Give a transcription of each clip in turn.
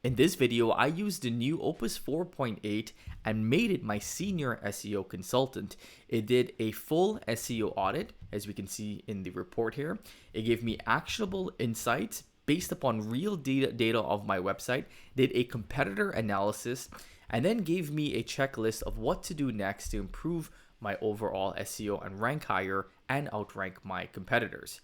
In this video, I used the new Opus 4.8 and made it my senior SEO consultant. It did a full SEO audit, as we can see in the report here. It gave me actionable insights based upon real data of my website, did a competitor analysis, and then gave me a checklist of what to do next to improve my overall SEO and rank higher and outrank my competitors.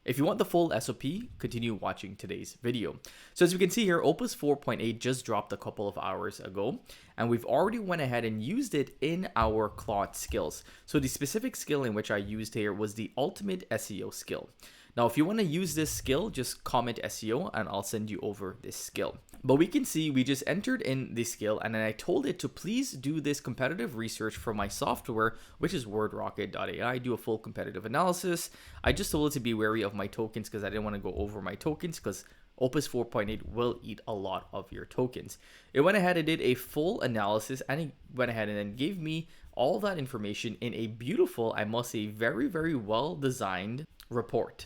If you want the full SOP, continue watching today's video. So as we can see here, Opus 4.8 just dropped a couple of hours ago, and we've already went ahead and used it in our Claude skills. So the specific skill in which I used here was the ultimate SEO skill. Now, if you want to use this skill, just comment SEO and I'll send you over this skill. But we can see we just entered in the skill and then I told it to please do this competitive research for my software, which is WordRocket.ai, do a full competitive analysis. I just told it to be wary of my tokens because I didn't want to go over my tokens because Opus 4.8 will eat a lot of your tokens. It went ahead and did a full analysis and it went ahead and then gave me all that information in a beautiful, I must say, very, very well designed report.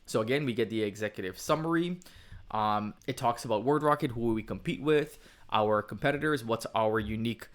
So again, we get the executive summary. It talks about WordRocket, who we compete with, our competitors, what's our unique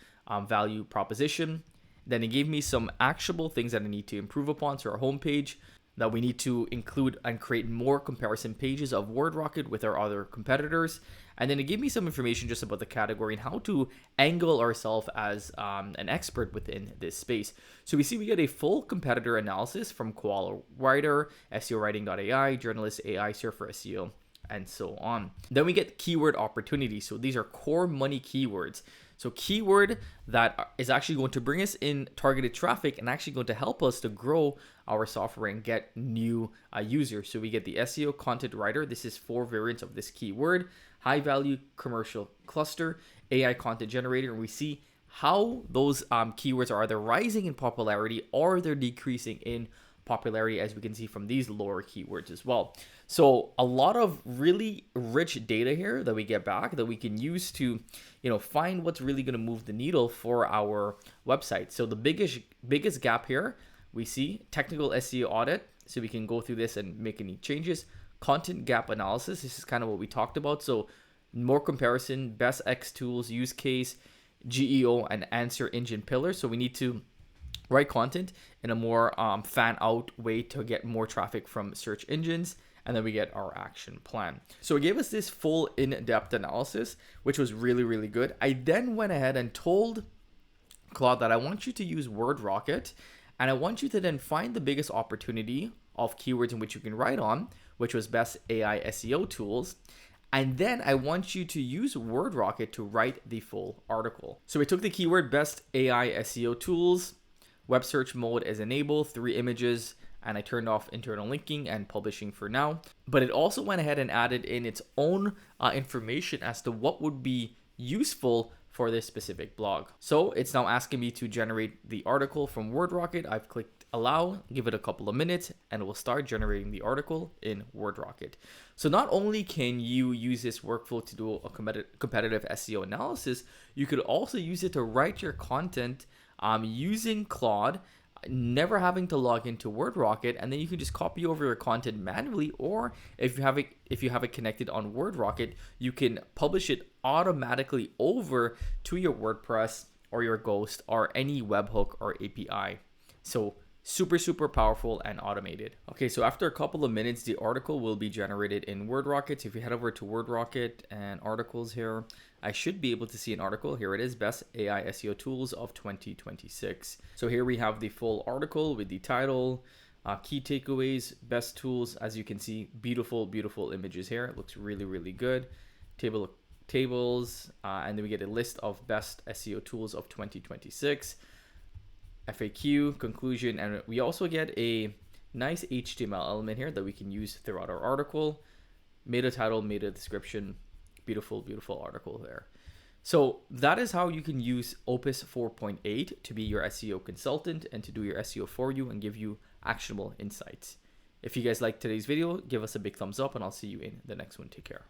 value proposition. Then it gave me some actionable things that I need to improve upon. So our homepage, that we need to include and create more comparison pages of WordRocket with our other competitors. And then it gave me some information just about the category and how to angle ourselves as an expert within this space. So we see we get a full competitor analysis from Koala Writer, SEOwriting.ai, Journalist AI, Surfer SEO, and so on. Then we get keyword opportunities. So these are core money keywords. So keyword that is actually going to bring us in targeted traffic and actually going to help us to grow our software and get new users. So we get the SEO content writer. This is 4 variants of this keyword. High value commercial cluster, AI content generator. And we see how those keywords are either rising in popularity or they're decreasing in popularity, as we can see from these lower keywords as well. So a lot of really rich data here that we get back that we can use to, find what's really going to move the needle for our website. So the biggest gap here, we see technical SEO audit. So we can go through this and make any changes. Content gap analysis. This is kind of what we talked about. So more comparison, best X tools, use case, GEO, and answer engine pillars. So we need to write content in a more fan out way to get more traffic from search engines. And then we get our action plan. So it gave us this full in-depth analysis, which was really, really good. I then went ahead and told Claude that I want you to use WordRocket and I want you to then find the biggest opportunity of keywords in which you can write on, which was best AI SEO tools. And then I want you to use WordRocket to write the full article. So we took the keyword best AI SEO tools, web search mode is enabled, 3 images, and I turned off internal linking and publishing for now. But it also went ahead and added in its own information as to what would be useful for this specific blog. So it's now asking me to generate the article from WordRocket. I've clicked allow, give it a couple of minutes, and it will start generating the article in WordRocket. So not only can you use this workflow to do a competitive SEO analysis, you could also use it to write your content using Claude, never having to log into WordRocket, and then you can just copy over your content manually, or if you have it connected on WordRocket, you can publish it automatically over to your WordPress or your Ghost or any webhook or API. So super powerful and automated. Okay, so after a couple of minutes, the article will be generated in WordRocket. So if you head over to WordRocket and articles here, I should be able to see an article. Here it is, best AI SEO tools of 2026. So here we have the full article with the title, key takeaways, best tools. As you can see, beautiful images here. It looks really good. Tables, and then we get a list of best SEO tools of 2026. FAQ, conclusion, and we also get a nice HTML element here that we can use throughout our article. Meta title, meta description, beautiful article there. So that is how you can use Opus 4.8 to be your SEO consultant and to do your SEO for you and give you actionable insights. If you guys liked today's video, give us a big thumbs up and I'll see you in the next one. Take care.